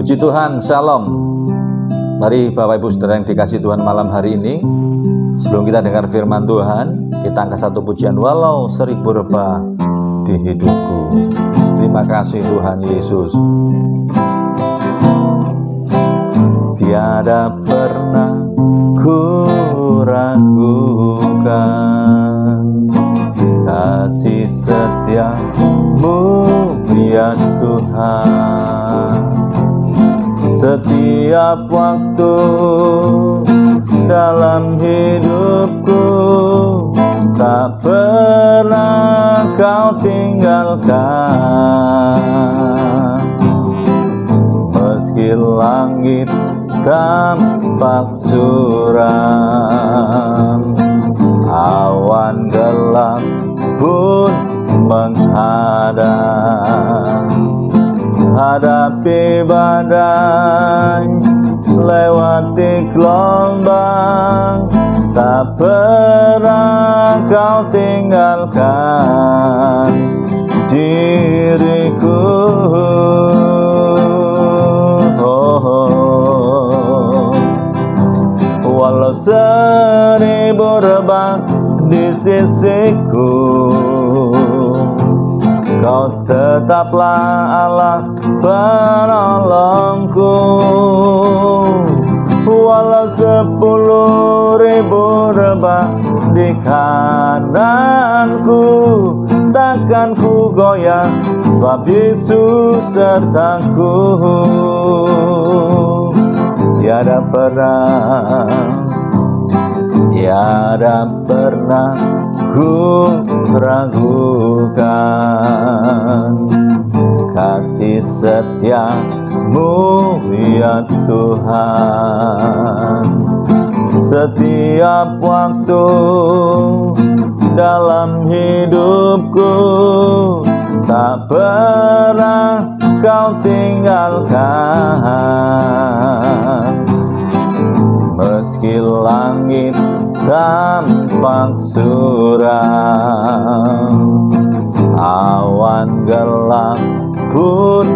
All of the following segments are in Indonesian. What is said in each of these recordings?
Puji Tuhan, Shalom. Mari Bapak Ibu Saudara yang dikasihi Tuhan malam hari ini, sebelum kita dengar firman Tuhan, kita angkat satu pujian, walau 1000 rebah di hidupku. Terima kasih Tuhan Yesus. Tiada pernah ku ragukan kasih setiamu ya Tuhan. Setiap waktu dalam hidupku tak pernah kau tinggalkan. Meski langit tampak suram, awan gelap pun menghadang. Hadapi badai, lewati gelombang, tak pernah kau tinggalkan diriku. Walau 1000 rebah di sisiku, Kau tetaplah Allah penolongku. Walau 10.000 rebah di kananku, takkan ku goyah, sebab Yesus sertaku. Tiada pernah ku ragukan kasih setiamu ya Tuhan. Setiap waktu dalam hidupku tak pernah kau tinggalkan. Meski langit tampak suram, awan gelap pun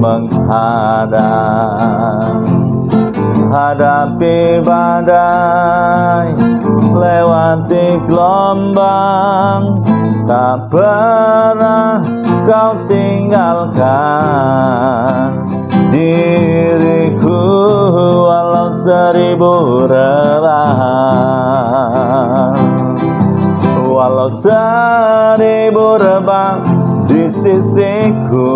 menghadang. Hadapi badai, lewati gelombang, tak pernah kau tinggalkan diriku. Walau 1000 rebah, walau 1000 rebah di sisiku,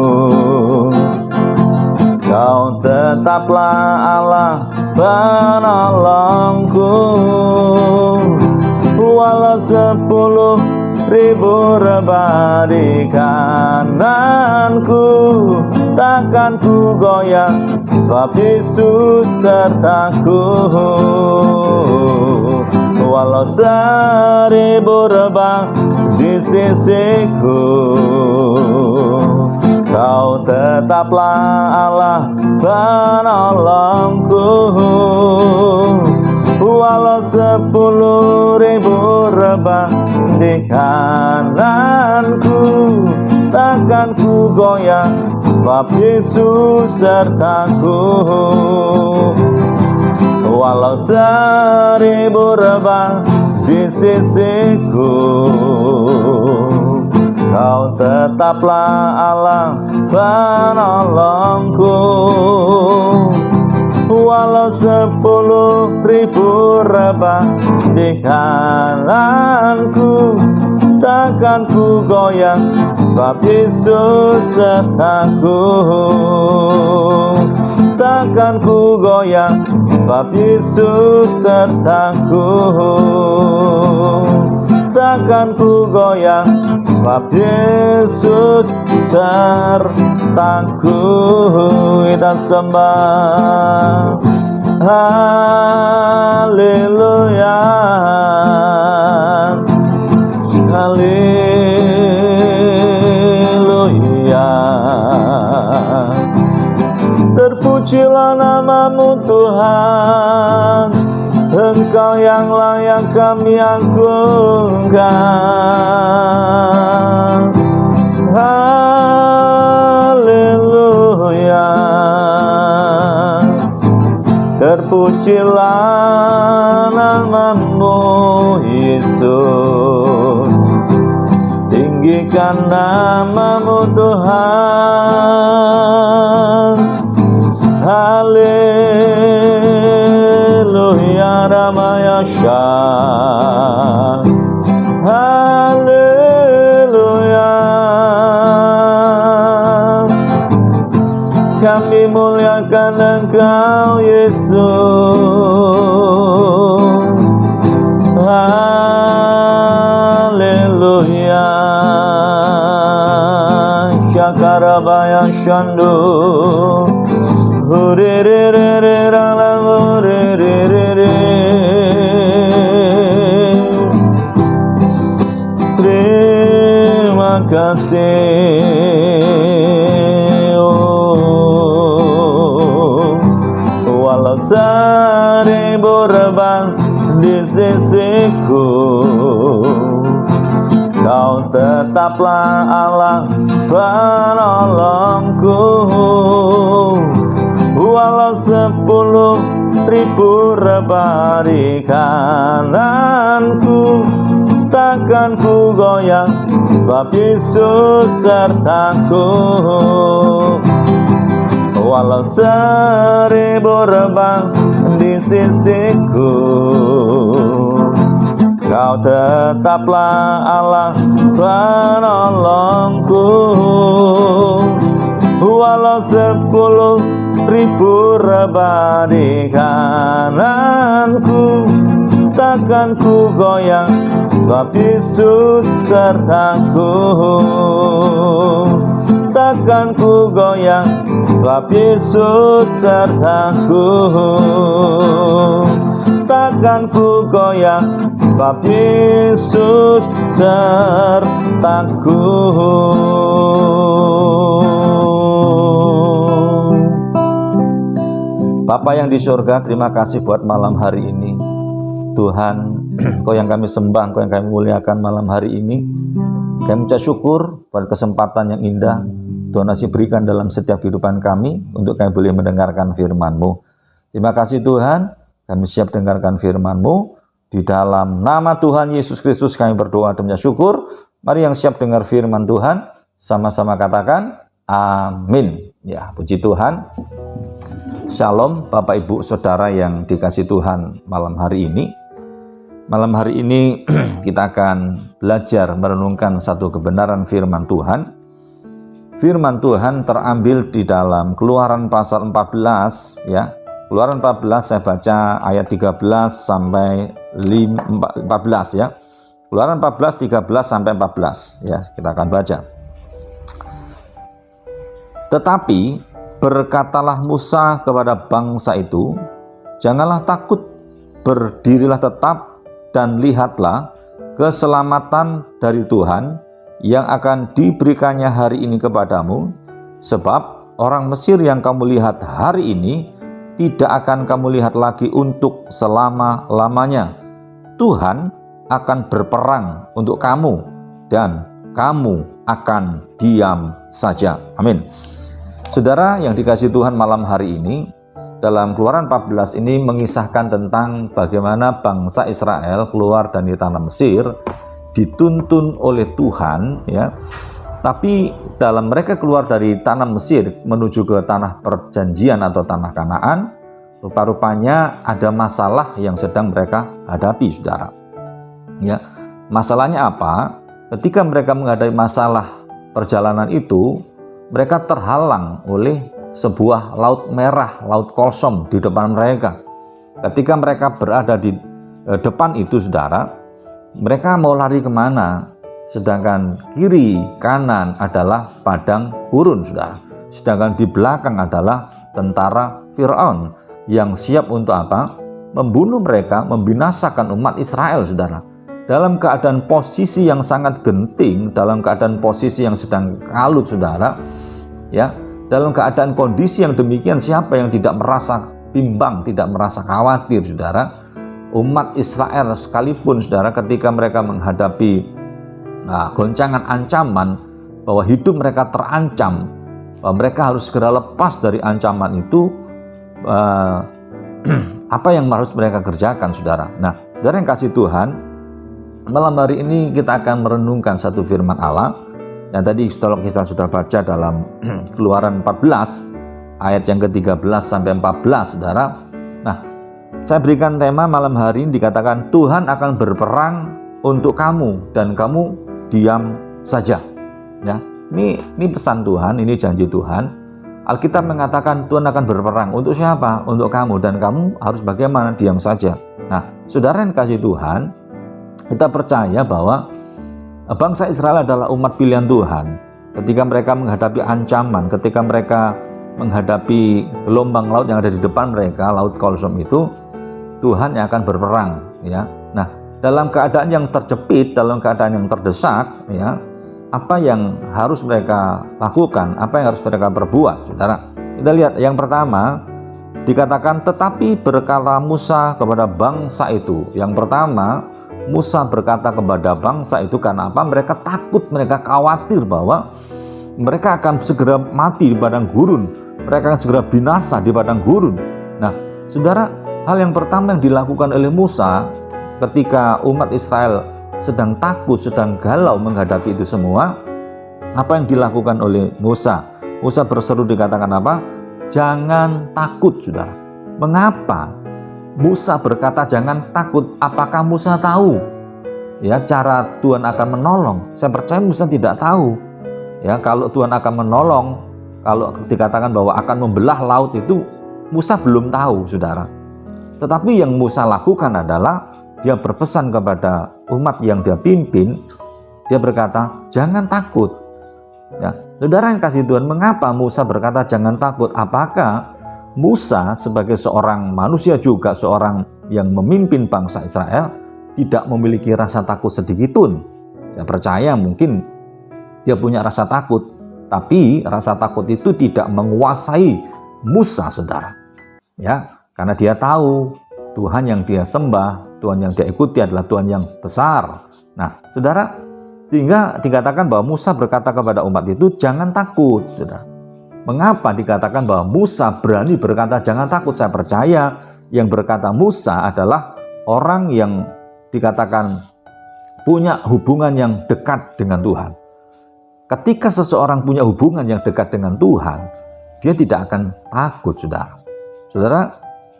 Kau tetaplah Allah penolongku. Walau 10.000 rebah di kananku, takkan ku goyah, sebab Yesus sertaku. Walau 1000 rebah di sisiku, Kau tetaplah Allah penolongku. Walau 10.000 rebah di kananku, takkan ku goyah, sebab Yesus sertaku. Walau 1000 rebah di sisiku, Kau tetaplah Allah penolongku. Walau 10.000 rebah di kananku, takkan ku goyah, sebab Yesus sertaku. Takkan ku goyah, sebab Yesus sertaku. Takkan ku goyah, sebab Yesus sertaku. Kita sembah, haleluya, haleluya. Terpujilah namamu Tuhan, Engkau yang layak kami agungkan. Haleluya. Pujilah nama-Mu Yesus, tinggikan nama-Mu Tuhan. Haleluya Ramayasya, haleluya. Kami muliakan Engkau Yesus. Haleluya. Syakarabaya syandu. Hurererere rala hurererere. Terima kasih. Walau seribu rebah di sisiku, Kau tetaplah Allah penolongku. Walau 10.000 rebah di kananku, takkan ku goyang, sebab Yesus sertaku. Walau 1000 rebah di sisiku, Kau tetaplah Allah penolongku. Walau 10.000 rebah di kananku, takkan ku goyang, sebab Yesus sertaku. Takkan ku goyang, sebab Yesus sertaku. Takkan ku goyang, sebab Yesus sertaku. Bapa yang di surga, terima kasih buat malam hari ini. Tuhan, Kau yang kami sembah, Kau yang kami muliakan malam hari ini. Kami ucap syukur pada kesempatan yang indah Tuhan masih berikan dalam setiap kehidupan kami untuk kami boleh mendengarkan firman-Mu. Terima kasih Tuhan, kami siap dengarkan firman-Mu. Di dalam nama Tuhan Yesus Kristus kami berdoa dan syukur. Mari yang siap dengar firman Tuhan, sama-sama katakan amin. Ya, puji Tuhan. Shalom Bapak Ibu Saudara yang dikasih Tuhan malam hari ini. Malam hari ini kita akan belajar merenungkan satu kebenaran firman Tuhan. Firman Tuhan terambil di dalam Keluaran pasal 14 ya. Keluaran 14 saya baca ayat 13 sampai 14 ya. Keluaran 14 13 sampai 14 ya, kita akan baca. Tetapi berkatalah Musa kepada bangsa itu, janganlah takut, berdirilah tetap dan lihatlah keselamatan dari Tuhan yang akan diberikannya hari ini kepadamu, sebab orang Mesir yang kamu lihat hari ini tidak akan kamu lihat lagi untuk selama-lamanya. Tuhan akan berperang untuk kamu dan kamu akan diam saja. Amin. Saudara yang dikasihi Tuhan, malam hari ini dalam Keluaran 14 ini mengisahkan tentang bagaimana bangsa Israel keluar dari tanah Mesir, dituntun oleh Tuhan ya. Tapi dalam mereka keluar dari tanah Mesir menuju ke tanah perjanjian atau tanah Kanaan, rupa-rupanya ada masalah yang sedang mereka hadapi, Saudara. Ya, masalahnya apa? Ketika mereka menghadapi masalah perjalanan itu, mereka terhalang oleh sebuah laut merah, laut kosong di depan mereka. Ketika mereka berada di depan itu, Saudara, mereka mau lari kemana? Sedangkan kiri kanan adalah padang gurun, Saudara. Sedangkan di belakang adalah tentara Firaun yang siap untuk apa? Membunuh mereka, membinasakan umat Israel, Saudara. Dalam keadaan posisi yang sangat genting, dalam keadaan posisi yang sedang kalut, Saudara, ya, dalam keadaan kondisi yang demikian, siapa yang tidak merasa bimbang, tidak merasa khawatir, Saudara? Umat Israel sekalipun, Saudara, ketika mereka menghadapi goncangan ancaman bahwa hidup mereka terancam, bahwa mereka harus segera lepas dari ancaman itu, apa yang harus mereka kerjakan, saudara. Nah, saudara yang kasih Tuhan, malam hari ini kita akan merenungkan satu firman Allah yang tadi kita sudah baca dalam Keluaran 14 ayat yang ke-13 sampai 14, saudara. Nah, saya berikan tema malam hari ini, dikatakan Tuhan akan berperang untuk kamu dan kamu diam saja. Ya, ini pesan Tuhan, ini janji Tuhan. Alkitab mengatakan Tuhan akan berperang untuk siapa? Untuk kamu, dan kamu harus bagaimana? Diam saja. Nah, saudara yang kasih Tuhan, kita percaya bahwa bangsa Israel adalah umat pilihan Tuhan. Ketika mereka menghadapi ancaman, ketika mereka menghadapi gelombang laut yang ada di depan mereka, laut Kolsom itu, Tuhan yang akan berperang. Ya. Nah, dalam keadaan yang terjepit, dalam keadaan yang terdesak, ya, apa yang harus mereka lakukan, apa yang harus mereka perbuat, saudara? Kita lihat yang pertama, dikatakan tetapi berkata Musa kepada bangsa itu. Yang pertama, Musa berkata kepada bangsa itu karena apa? Mereka takut, mereka khawatir bahwa mereka akan segera mati di padang gurun, mereka akan segera binasa di padang gurun. Nah, saudara, hal yang pertama yang dilakukan oleh Musa ketika umat Israel sedang takut, sedang galau menghadapi itu semua, apa yang dilakukan oleh Musa? Musa berseru, dikatakan apa? Jangan takut, saudara. Mengapa Musa berkata jangan takut? Apakah Musa tahu ya cara Tuhan akan menolong? Saya percaya Musa tidak tahu. Ya, kalau Tuhan akan menolong, kalau dikatakan bahwa akan membelah laut itu, Musa belum tahu, saudara. Tetapi yang Musa lakukan adalah dia berpesan kepada umat yang dia pimpin, dia berkata, jangan takut. Ya, saudara yang kasih Tuhan, mengapa Musa berkata jangan takut? Apakah Musa sebagai seorang manusia juga, seorang yang memimpin bangsa Israel, tidak memiliki rasa takut sedikitpun? Saya percaya mungkin dia punya rasa takut, tapi rasa takut itu tidak menguasai Musa, saudara. Ya, karena dia tahu Tuhan yang dia sembah, Tuhan yang dia ikuti adalah Tuhan yang besar. Nah, saudara, sehingga dikatakan bahwa Musa berkata kepada umat itu, jangan takut, saudara. Mengapa dikatakan bahwa Musa berani berkata jangan takut? Saya percaya yang berkata Musa adalah orang yang dikatakan punya hubungan yang dekat dengan Tuhan. Ketika seseorang punya hubungan yang dekat dengan Tuhan, dia tidak akan takut, saudara. Saudara,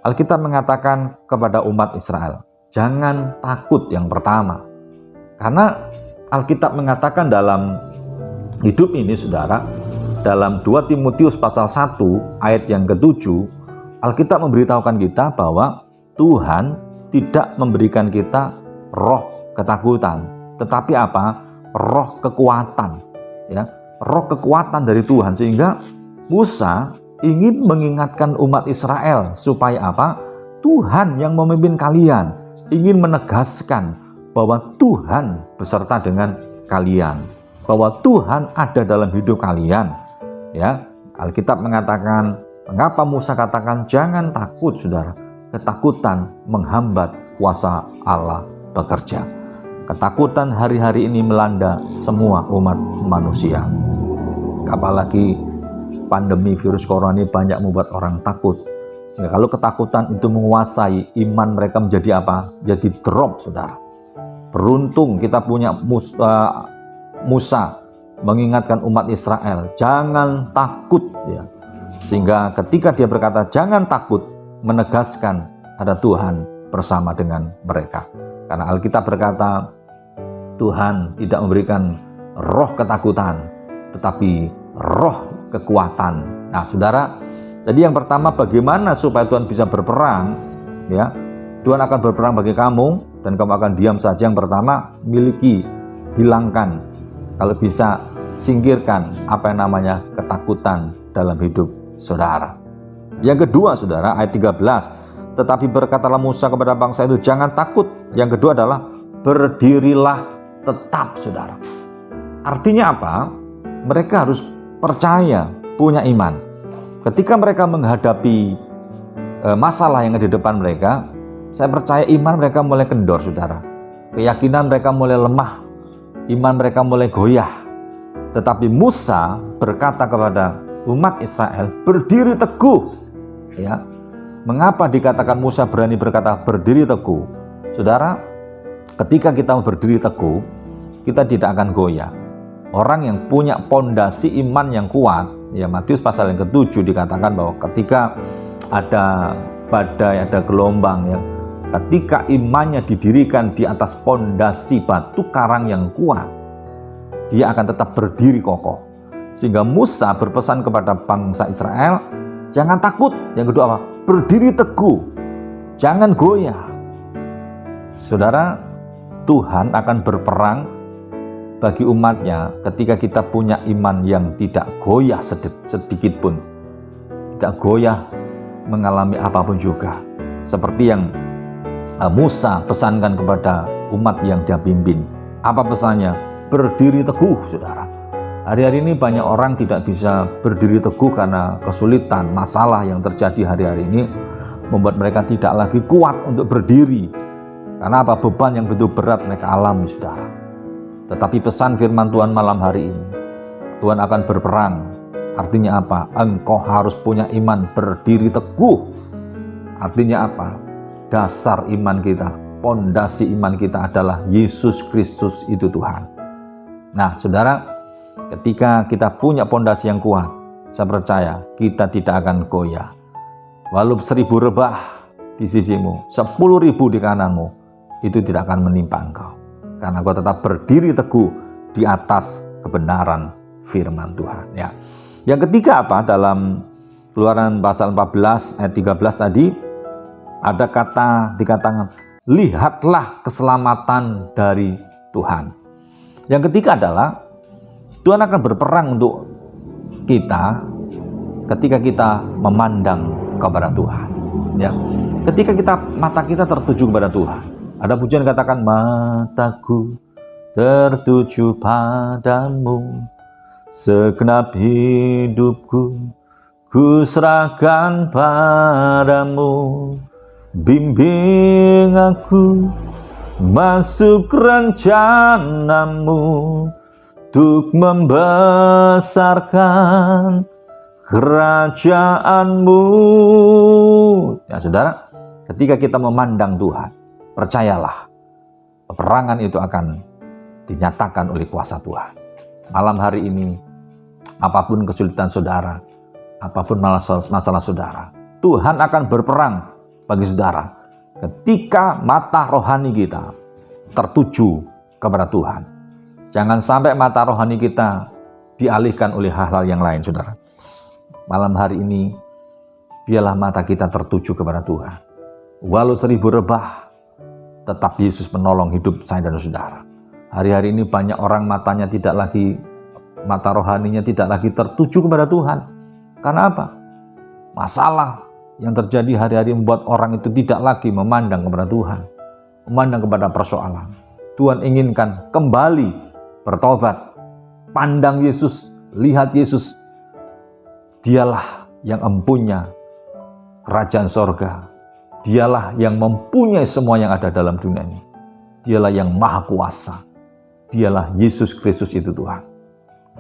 Alkitab mengatakan kepada umat Israel, jangan takut yang pertama. Karena Alkitab mengatakan dalam hidup ini, saudara, dalam 2 Timotius pasal 1 ayat yang ke-7, Alkitab memberitahukan kita bahwa Tuhan tidak memberikan kita roh ketakutan, tetapi apa? Roh kekuatan. Ya, roh kekuatan dari Tuhan. Sehingga Musa ingin mengingatkan umat Israel supaya apa? Tuhan yang memimpin kalian, ingin menegaskan bahwa Tuhan beserta dengan kalian, bahwa Tuhan ada dalam hidup kalian. Ya, Alkitab mengatakan, mengapa Musa katakan jangan takut, saudara? Ketakutan menghambat kuasa Allah bekerja. Ketakutan hari-hari ini melanda semua umat manusia. Apalagi pandemi virus corona ini banyak membuat orang takut. Sehingga kalau ketakutan itu menguasai, iman mereka menjadi apa? Jadi drop, saudara. Beruntung kita punya Musa mengingatkan umat Israel, jangan takut, ya. Sehingga ketika dia berkata jangan takut, menegaskan ada Tuhan bersama dengan mereka. Karena Alkitab berkata Tuhan tidak memberikan roh ketakutan, tetapi roh kekuatan. Nah, saudara, jadi yang pertama, bagaimana supaya Tuhan bisa berperang? Ya, Tuhan akan berperang bagi kamu dan kamu akan diam saja. Yang pertama, hilangkan, kalau bisa singkirkan apa yang namanya ketakutan dalam hidup saudara. Yang kedua, saudara, ayat 13, tetapi berkatalah Musa kepada bangsa itu, jangan takut. Yang kedua adalah berdirilah tetap, saudara. Artinya apa? Mereka harus percaya, punya iman. Ketika mereka menghadapi masalah yang ada di depan mereka, saya percaya iman mereka mulai kendor, saudara. Keyakinan mereka mulai lemah, iman mereka mulai goyah. Tetapi Musa berkata kepada umat Israel, berdiri teguh, ya. Mengapa dikatakan Musa berani berkata berdiri teguh? Saudara, ketika kita berdiri teguh, kita tidak akan goyah. Orang yang punya pondasi iman yang kuat, ya Matius pasal yang ke-7 dikatakan bahwa ketika ada badai, ada gelombang, ya, ketika imannya didirikan di atas pondasi batu karang yang kuat, dia akan tetap berdiri kokoh. Sehingga Musa berpesan kepada bangsa Israel, jangan takut. Yang kedua apa? Berdiri teguh, jangan goyah. Saudara, Tuhan akan berperang bagi umatnya ketika kita punya iman yang tidak goyah sedikit pun. Tidak goyah mengalami apapun juga. Seperti yang Musa pesankan kepada umat yang dia pimpin. Apa pesannya? Berdiri teguh, saudara. Hari-hari ini banyak orang tidak bisa berdiri teguh karena kesulitan, masalah yang terjadi hari-hari ini membuat mereka tidak lagi kuat untuk berdiri. Karena apa? Beban yang begitu berat mereka alami, saudara. Tetapi pesan firman Tuhan malam hari ini, Tuhan akan berperang. Artinya apa? Engkau harus punya iman berdiri teguh. Artinya apa? Dasar iman kita, pondasi iman kita adalah Yesus Kristus itu Tuhan. Nah, saudara, ketika kita punya pondasi yang kuat, saya percaya kita tidak akan goyah. Walau 1000 rebah di sisimu, 10.000 di kananmu, itu tidak akan menimpa engkau. Karena engkau tetap berdiri teguh di atas kebenaran firman Tuhan. Ya. Yang ketiga apa? Dalam Keluaran pasal 14 ayat 13 tadi, ada kata dikatakan, lihatlah keselamatan dari Tuhan. Yang ketiga adalah Tuhan akan berperang untuk kita ketika kita memandang kepada Tuhan. Ya, ketika mata kita tertuju kepada Tuhan. Ada pujian katakan, mataku tertuju padamu, segenap hidupku ku serahkan padamu, bimbing aku masuk rencanamu untuk membesarkan kerajaanmu. Ya saudara, ketika kita memandang Tuhan, percayalah, peperangan itu akan dinyatakan oleh kuasa Tuhan. Malam hari ini, apapun kesulitan saudara, apapun masalah saudara, Tuhan akan berperang bagi saudara. Ketika mata rohani kita tertuju kepada Tuhan, jangan sampai mata rohani kita dialihkan oleh hal-hal yang lain, saudara. Malam hari ini, biarlah mata kita tertuju kepada Tuhan. Walau 1000 rebah, tetap Yesus menolong hidup saya dan saudara. Hari-hari ini banyak orang mata rohaninya tidak lagi tertuju kepada Tuhan. Karena apa? Masalah yang terjadi hari-hari membuat orang itu tidak lagi memandang kepada Tuhan, memandang kepada persoalan. Tuhan inginkan kembali bertobat, pandang Yesus, lihat Yesus. Dialah yang empunya kerajaan sorga. Dialah yang mempunyai semua yang ada dalam dunia ini. Dialah yang maha kuasa. Dialah Yesus Kristus itu Tuhan.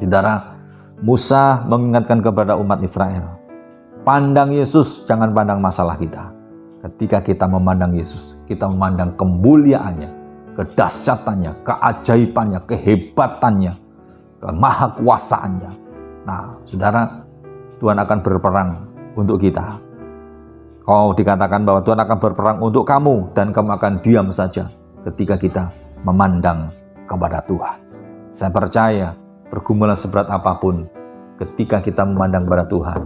Saudara, Musa mengingatkan kepada umat Israel, pandang Yesus, jangan pandang masalah kita. Ketika kita memandang Yesus, kita memandang kemuliaannya, kedahsyatannya, keajaibannya, kehebatannya, kemahakuasaannya. Nah, saudara, Tuhan akan berperang untuk kita. Kau dikatakan bahwa Tuhan akan berperang untuk kamu, dan kamu akan diam saja ketika kita memandang kepada Tuhan. Saya percaya, pergumulan seberat apapun, ketika kita memandang kepada Tuhan,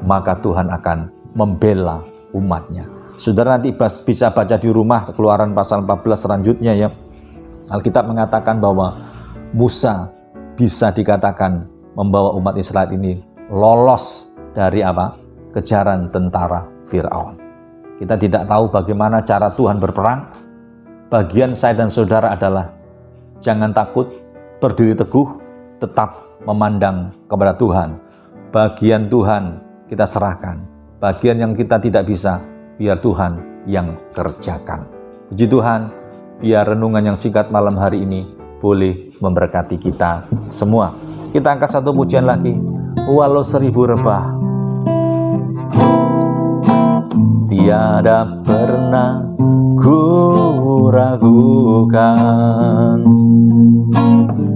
maka Tuhan akan membela umatnya. Saudara nanti bisa baca di rumah Keluaran pasal 14 selanjutnya ya. Alkitab mengatakan bahwa Musa bisa dikatakan membawa umat Israel ini lolos dari apa? Kejaran tentara Firaun. Kita tidak tahu bagaimana cara Tuhan berperang. Bagian saya dan saudara adalah jangan takut, berdiri teguh, tetap memandang kepada Tuhan. Bagian Tuhan kita serahkan. Bagian yang kita tidak bisa, biar Tuhan yang kerjakan. Puji Tuhan, biar renungan yang singkat malam hari ini boleh memberkati kita semua. Kita angkat satu pujian lagi. Walau 1000 rebah, tiada pernah ku ragukan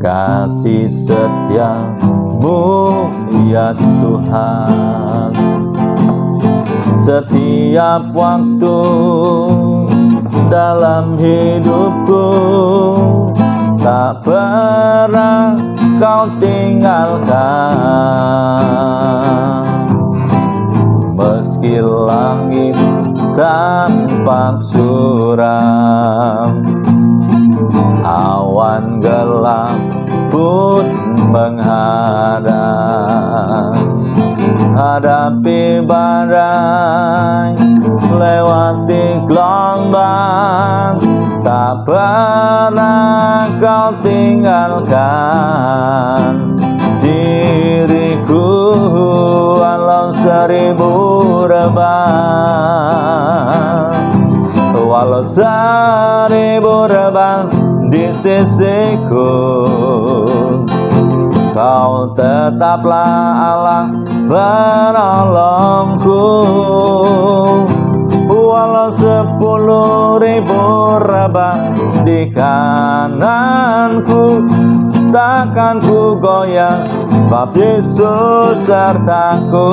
kasih setiamu ya Tuhan. Setiap waktu dalam hidupku tak pernah kau tinggalkan. Meski langit tampak suram, awan gelap pun menghadang, hadapi badai, lewati gelombang, tak pernah kau tinggalkan diriku. Walau seribu rebah, walau seribu rebah di sisiku, kau tetaplah Allah penolongku. Walau 10.000 rebah di kananku, takkan ku goyah, sebab Yesus sertaku.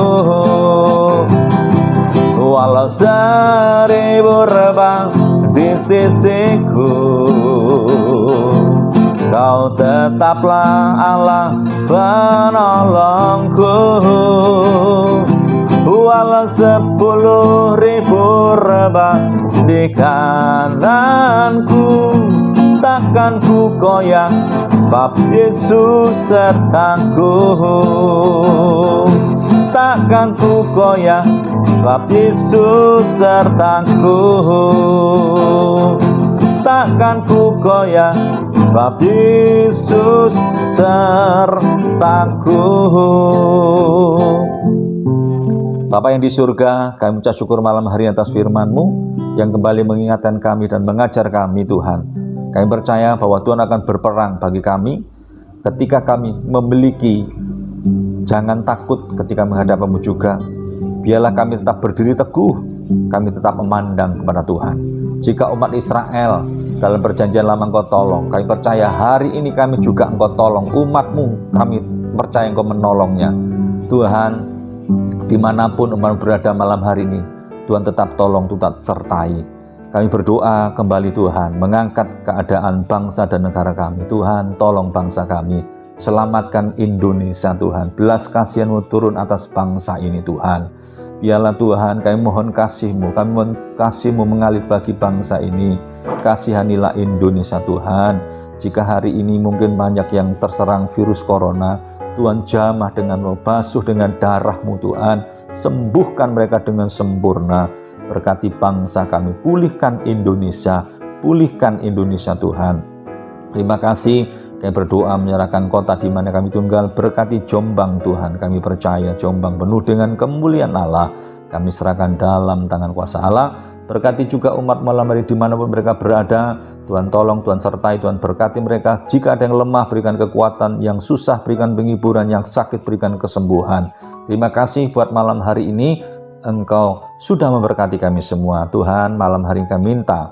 Walau 1000 rebah di sisiku, kau tetaplah Allah penolongku. Walau 10.000 rebah di kananku, takkan ku goyah, sebab Yesus sertaku. Takkan ku goyah, sebab Yesus sertaku. Takkan ku goyah, sebab Yesus sertaku. Bapa yang di surga, kami ucap syukur malam hari atas firman-Mu yang kembali mengingatkan kami dan mengajar kami, Tuhan. Kami percaya bahwa Tuhan akan berperang bagi kami ketika kami memiliki. Jangan takut ketika menghadap-Mu juga. Biarlah kami tetap berdiri teguh, kami tetap memandang kepada Tuhan. Jika umat Israel dalam perjanjian lama Engkau tolong, kami percaya hari ini kami juga Engkau tolong umat-Mu. Kami percaya Engkau menolongnya. Tuhan, dimanapun umat berada malam hari ini, Tuhan tetap tolong, tetap sertai. Kami berdoa kembali Tuhan, mengangkat keadaan bangsa dan negara kami. Tuhan, tolong bangsa kami, selamatkan Indonesia Tuhan. Belas kasihan-Mu turun atas bangsa ini Tuhan. Biarlah Tuhan, kami mohon kasih-Mu, kami mohon kasih-Mu mengalir bagi bangsa ini. Kasihanilah Indonesia Tuhan. Jika hari ini mungkin banyak yang terserang virus corona, Tuhan jamah dengan Roh, basuh dengan darah-Mu Tuhan, sembuhkan mereka dengan sempurna. Berkati bangsa kami, pulihkan Indonesia Tuhan. Terima kasih, kami berdoa menyerahkan kota di mana kami tinggal. Berkati Jombang Tuhan, kami percaya Jombang penuh dengan kemuliaan Allah. Kami serahkan dalam tangan kuasa Allah. Berkati juga umat malam hari dimanapun mereka berada. Tuhan tolong, Tuhan sertai, Tuhan berkati mereka. Jika ada yang lemah, berikan kekuatan. Yang susah, berikan penghiburan. Yang sakit, berikan kesembuhan. Terima kasih buat malam hari ini. Engkau sudah memberkati kami semua. Tuhan, malam hari kami minta,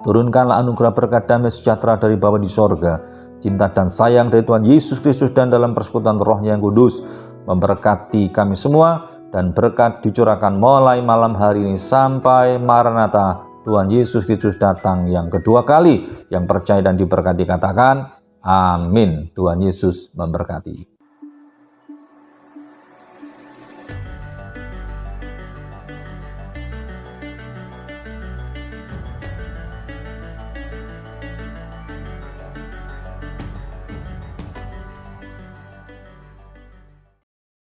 turunkanlah anugerah berkat damai sejahtera dari Bapa di sorga, cinta dan sayang dari Tuhan Yesus Kristus dan dalam persekutuan Roh-Nya yang kudus memberkati kami semua, dan berkat dicurahkan mulai malam hari ini sampai Maranatha Tuhan Yesus Kristus datang yang kedua kali. Yang percaya dan diberkati katakan amin. Tuhan Yesus memberkati.